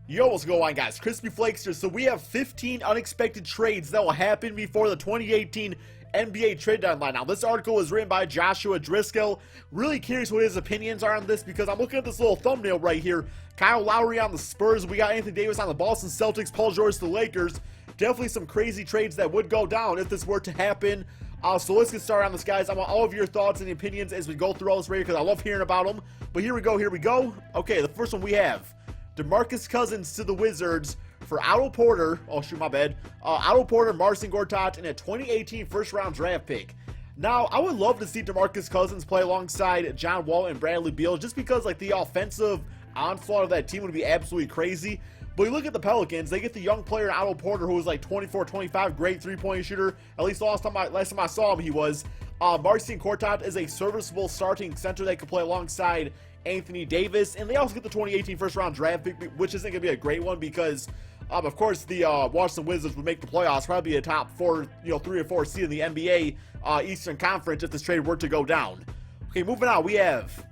Yo, what's going on, guys? CrispyFlakes here. So we have 15 unexpected trades that will happen before the 2018 NBA trade deadline. Now, this article was written by Joshua Driscoll. Really curious what his opinions are on this because I'm looking at this little thumbnail right here. Kyle Lowry on the Spurs. We got Anthony Davis on the Boston Celtics. Paul George to the Lakers. Definitely some crazy trades that would go down if this were to happen. So let's get started on this, guys. I want all of your thoughts and opinions as we go through all this right here because I love hearing about them. But here we go. Okay, the first one we have DeMarcus Cousins to the Wizards for Otto Porter. Oh, shoot, my bad. Otto Porter, Marcin Gortat, and a 2018 first-round draft pick. Now, I would love to see DeMarcus Cousins play alongside John Wall and Bradley Beal just because, like, the offensive onslaught of that team would be absolutely crazy. But you look at the Pelicans, they get the young player Otto Porter who was like 24, 25, great three-point shooter. At least last time I saw him, he was. Marcin Gortat is a serviceable starting center that could play alongside Anthony Davis, and they also get the 2018 first-round draft pick, which isn't going to be a great one because, of course, the Washington Wizards would make the playoffs, probably be a top 4, 3 or 4 seed in the NBA Eastern Conference if this trade were to go down. Okay, moving on, we have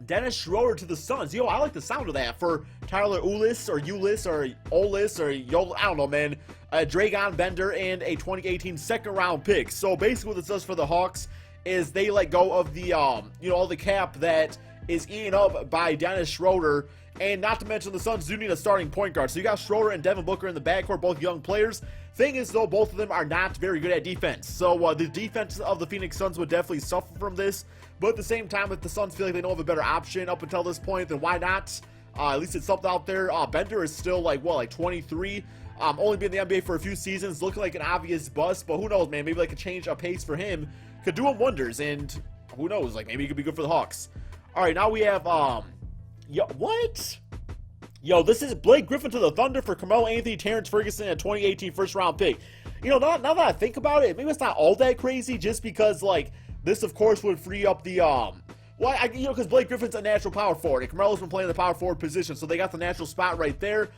Dennis Schroeder to the Suns. Yo, I like the sound of that for Tyler Ulis or I don't know, man. Dragon Bender and a 2018 second-round pick. So basically what this does for the Hawks is they let go of the, all the cap that is eaten up by Dennis Schroeder, and not to mention the Suns do need a starting point guard. So you got Schroeder and Devin Booker in the backcourt, both young players. Thing is, though, both of them are not very good at defense. So the defense of the Phoenix Suns would definitely suffer from this. But at the same time, if the Suns feel like they don't have a better option up until this point, then why not? At least it's something out there. Bender is still like 23. Only been in the NBA for a few seasons, looking like an obvious bust. But who knows, man? Maybe like a change of pace for him could do him wonders. And who knows? Like maybe he could be good for the Hawks. All right, now we have this is Blake Griffin to the Thunder for Carmelo Anthony, Terrence Ferguson, a 2018 first-round pick. Now that I think about it, maybe it's not all that crazy, just because like this, of course, would free up the because Blake Griffin's a natural power forward, and Carmelo's been playing the power forward position, so they got the natural spot right there.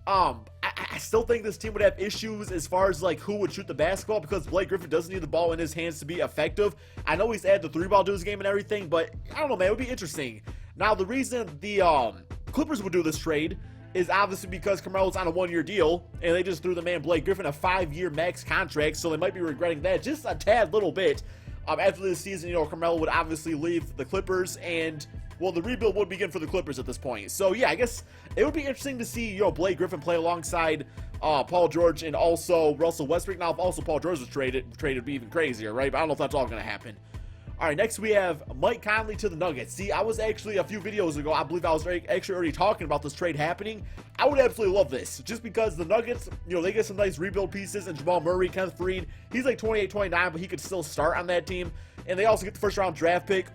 I still think this team would have issues as far as like who would shoot the basketball because Blake Griffin doesn't need the ball in his hands to be effective. I know he's added the 3-ball to his game and everything, but I don't know, man, it would be interesting. Now, the reason the Clippers would do this trade is obviously because Carmelo's on a 1-year deal, and they just threw the man Blake Griffin a 5-year max contract, so they might be regretting that just a tad little bit. After this season, Carmelo would obviously leave the Clippers, and well, the rebuild would begin for the Clippers at this point. So yeah, I guess it would be interesting to see Blake Griffin play alongside Paul George and also Russell Westbrook. Now, if also Paul George was traded, would be even crazier, right? But I don't know if that's all going to happen. All right, next we have Mike Conley to the Nuggets. See, I was actually a few videos ago, I believe I was actually already talking about this trade happening. I would absolutely love this, just because the Nuggets, they get some nice rebuild pieces, and Jamal Murray, Kenneth Faried, he's like 28, 29, but he could still start on that team. And they also get the first-round draft pick.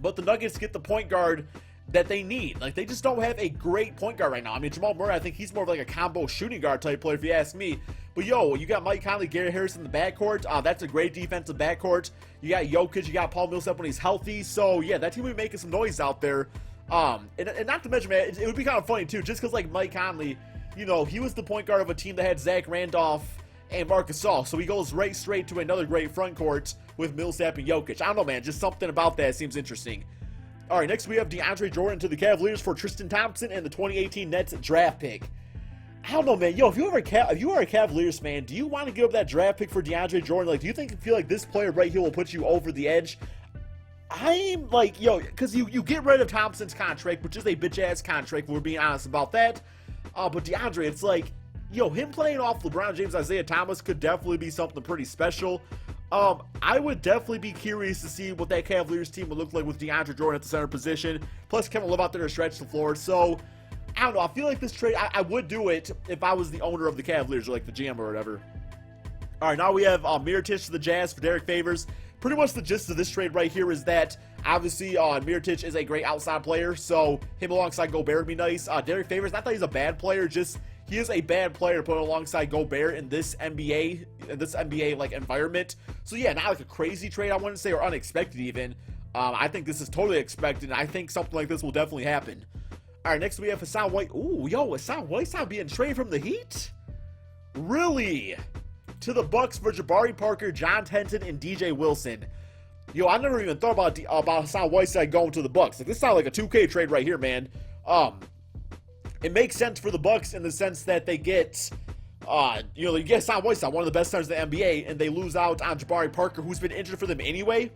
But the Nuggets get the point guard that they need. Like, they just don't have a great point guard right now. I mean, Jamal Murray, I think he's more of like a combo shooting guard type player, if you ask me. But, you got Mike Conley, Gary Harris in the backcourt. That's a great defensive backcourt. You got Jokic, you got Paul Millsap when he's healthy. So, yeah, that team would be making some noise out there. And not to mention, man, it would be kind of funny, too, just because, like, Mike Conley, he was the point guard of a team that had Zach Randolph and Marc Gasol. So he goes right straight to another great front court with Millsap and Jokic. I don't know, man, just something about that seems interesting. All right, next we have DeAndre Jordan to the Cavaliers for Tristan Thompson and the 2018 Nets draft pick. I don't know, man. If you are a Cavaliers fan, do you want to give up that draft pick for DeAndre Jordan? Like, do you feel like this player right here will put you over the edge? I'm like, because you get rid of Thompson's contract, which is a bitch-ass contract, we're being honest about that. But DeAndre, it's like, him playing off LeBron James, Isaiah Thomas could definitely be something pretty special. I would definitely be curious to see what that Cavaliers team would look like with DeAndre Jordan at the center position. Plus, Kevin Love out there to stretch the floor. So, I don't know. I feel like this trade, I would do it if I was the owner of the Cavaliers or like the GM or whatever. All right, now we have Mirotic to the Jazz for Derek Favors. Pretty much the gist of this trade right here is that, obviously, Mirotic is a great outside player. So, him alongside Gobert would be nice. Derek Favors, not that he's a bad player, just he is a bad player to put alongside Gobert in this NBA like environment. So yeah, not like a crazy trade, I wouldn't say, or unexpected even. I think this is totally expected, and I think something like this will definitely happen. All right, next we have Hassan White. Ooh, Hassan Whiteside being traded from the Heat? Really? To the Bucks for Jabari Parker, John Henson, and DJ Wilson. I never even thought about Hassan Whiteside going to the Bucks. Like, this sounds like a 2K trade right here, man. it makes sense for the Bucks in the sense that they get, you know, they get Sam Whiteside, one of the best centers in the NBA, and they lose out on Jabari Parker, who's been injured for them anyway.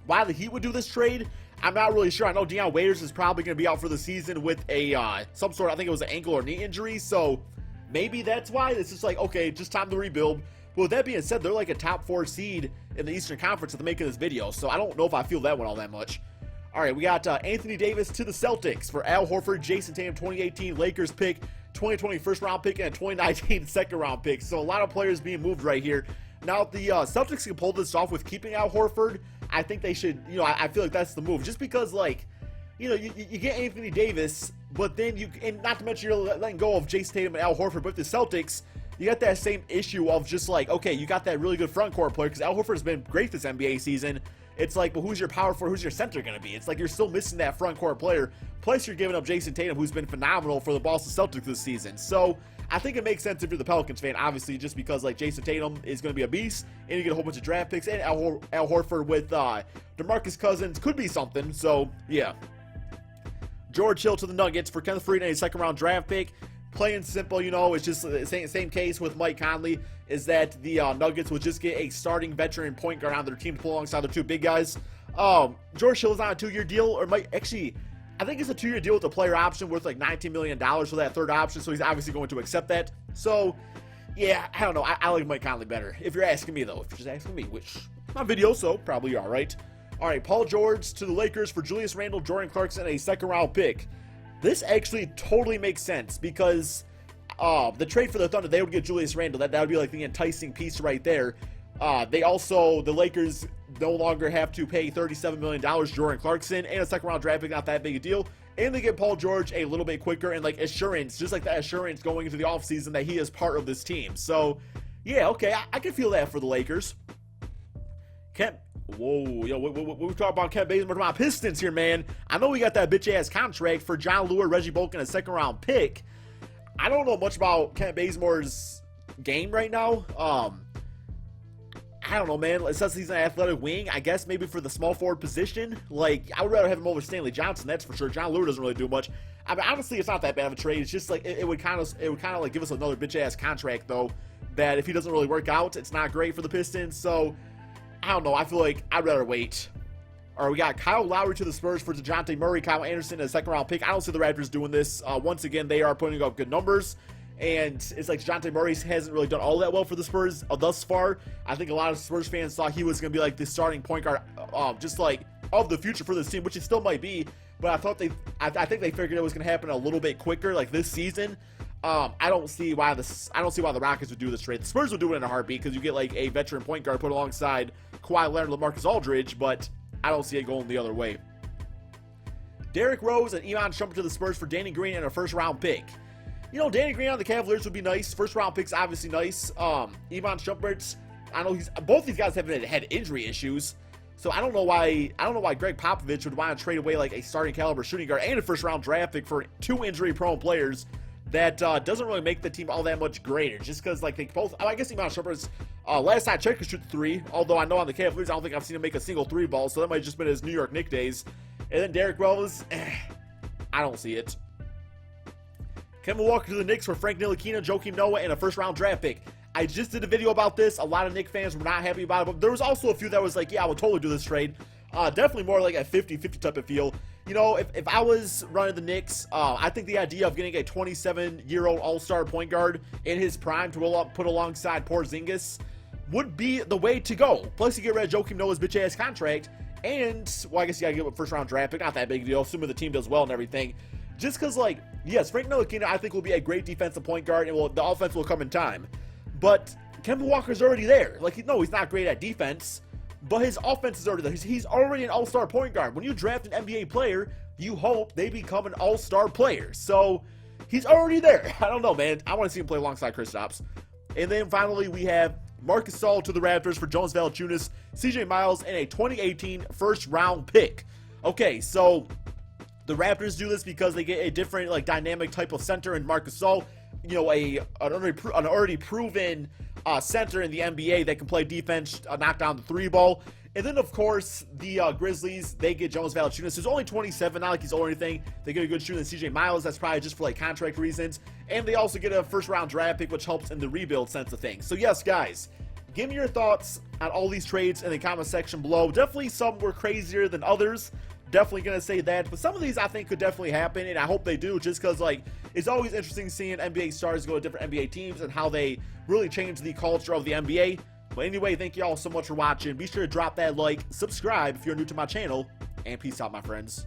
Why the Heat would do this trade, I'm not really sure. I know Dion Waiters is probably going to be out for the season with a some sort, I think it was an ankle or knee injury, so maybe that's why. It's just like, okay, just time to rebuild. But with that being said, they're like a top 4 seed in the Eastern Conference at the making of this video, so I don't know if I feel that one all that much. All right, we got Anthony Davis to the Celtics for Al Horford, Jason Tatum, 2018 Lakers pick, 2020 first-round pick, and a 2019 second-round pick. So a lot of players being moved right here. Now, if the Celtics can pull this off with keeping Al Horford, I think they should, you know, I feel like that's the move. Just because, like, you know, you get Anthony Davis, but then you, and not to mention you're letting go of Jason Tatum and Al Horford, but the Celtics, you got that same issue of just like, okay, you got that really good front court player, because Al Horford has been great this NBA season. It's like, but who's your power forward? Who's your center going to be? It's like you're still missing that front court player. Plus, you're giving up Jason Tatum, who's been phenomenal for the Boston Celtics this season. So, I think it makes sense if you're the Pelicans fan, obviously, just because like Jason Tatum is going to be a beast, and you get a whole bunch of draft picks, and Al Horford with DeMarcus Cousins could be something. So, yeah. George Hill to the Nuggets for Kenneth Faried and a second-round draft pick. Plain simple, you know, it's just the same case with Mike Conley, is that the Nuggets would just get a starting veteran point guard on their team to pull alongside their 2 big guys. George Hill is on a 2-year deal, or might actually, I think it's a 2-year deal with a player option worth like $19 million for that third option, so he's obviously going to accept that. So, yeah, I don't know. I like Mike Conley better, if you're asking me, though. If you're just asking me, which, my video, so probably you are, right? All right, Paul George to the Lakers for Julius Randle, Jordan Clarkson, and a second-round pick. This actually totally makes sense because the trade for the Thunder, they would get Julius Randle. That would be like the enticing piece right there. They also, the Lakers no longer have to pay $37 million Jordan Clarkson and a second-round draft pick, not that big a deal. And they get Paul George a little bit quicker and like assurance, just like that assurance going into the offseason that he is part of this team. So, yeah, okay, I can feel that for the Lakers. Whoa, yo, we talking about Kent Bazemore to my Pistons here, man. I know we got that bitch-ass contract for John Lure, Reggie Bulk, and a second-round pick. I don't know much about Kent Bazemore's game right now. I don't know, man. It says he's an athletic wing. I guess maybe for the small forward position. Like, I would rather have him over Stanley Johnson, that's for sure. John Lure doesn't really do much. I mean, honestly, it's not that bad of a trade. It's just like, it would kind of like give us another bitch-ass contract, though, that if he doesn't really work out, it's not great for the Pistons. So, I don't know. I feel like I'd rather wait. All right, we got Kyle Lowry to the Spurs for DeJounte Murray, Kyle Anderson, and a second-round pick. I don't see the Raptors doing this. Once again, they are putting up good numbers, and it's like DeJounte Murray hasn't really done all that well for the Spurs thus far. I think a lot of Spurs fans thought he was going to be like the starting point guard, just like of the future for this team, which it still might be. But I think they figured it was going to happen a little bit quicker, like this season. I don't see why the Rockets would do this trade. The Spurs would do it in a heartbeat because you get like a veteran point guard put alongside Kawhi Leonard, LaMarcus Aldridge, but I don't see it going the other way. Derrick Rose and Iman Shumpert to the Spurs for Danny Green and a first-round pick. You know, Danny Green on the Cavaliers would be nice. First-round pick's obviously nice. Iman Shumpert, I know both these guys have had injury issues, so I don't know why Greg Popovich would want to trade away like a starting caliber shooting guard and a first-round draft pick for 2 injury-prone players. That doesn't really make the team all that much greater, just because like they both. I guess Iman Shumpert's last time I checked could shoot 3. Although I know on the Cavaliers, I don't think I've seen him make a single 3 ball, so that might have just been his New York Knicks days. And then Derrick Rose, I don't see it. Kemba Walker to the Knicks for Frank Ntilikina, Joakim Noah, and a first-round draft pick. I just did a video about this. A lot of Knicks fans were not happy about it, but there was also a few that was like, yeah, I would totally do this trade. Definitely more like a 50-50 type of feel. You know, if I was running the Knicks, I think the idea of getting a 27-year-old all-star point guard in his prime to put alongside Porzingis would be the way to go. Plus, you get rid of Joakim Noah's bitch-ass contract, and, well, I guess you gotta give a first-round draft pick. Not that big a deal, assuming the team does well and everything. Just because, like, yes, Frank Ntilikina, I think, will be a great defensive point guard, and the offense will come in time. But Kemba Walker's already there. Like, no, he's not great at defense, but his offense is already there. He's already an all-star point guard. When you draft an NBA player, you hope they become an all-star player. So, he's already there. I don't know, man. I want to see him play alongside Kristaps. And then, finally, we have Marcus Gasol to the Raptors for Jonas Valanciunas, CJ Miles, and a 2018 first-round pick. Okay, so the Raptors do this because they get a different, like, dynamic type of center in Marcus Gasol. You know, an already proven center in the NBA that can play defense, knock down the 3 ball. And then, of course, the Grizzlies, they get Jonas Valanciunas, who's only 27, not like he's old or anything. They get a good shooter than CJ Miles. That's probably just for, like, contract reasons. And they also get a first-round draft pick, which helps in the rebuild sense of things. So, yes, guys, give me your thoughts on all these trades in the comment section below. Definitely some were crazier than others. Definitely going to say that. But some of these I think could definitely happen, and I hope they do, just because, like, it's always interesting seeing NBA stars go to different NBA teams and how they really change the culture of the NBA. But anyway, thank you all so much for watching. Be sure to drop that like, subscribe if you're new to my channel, and peace out, my friends.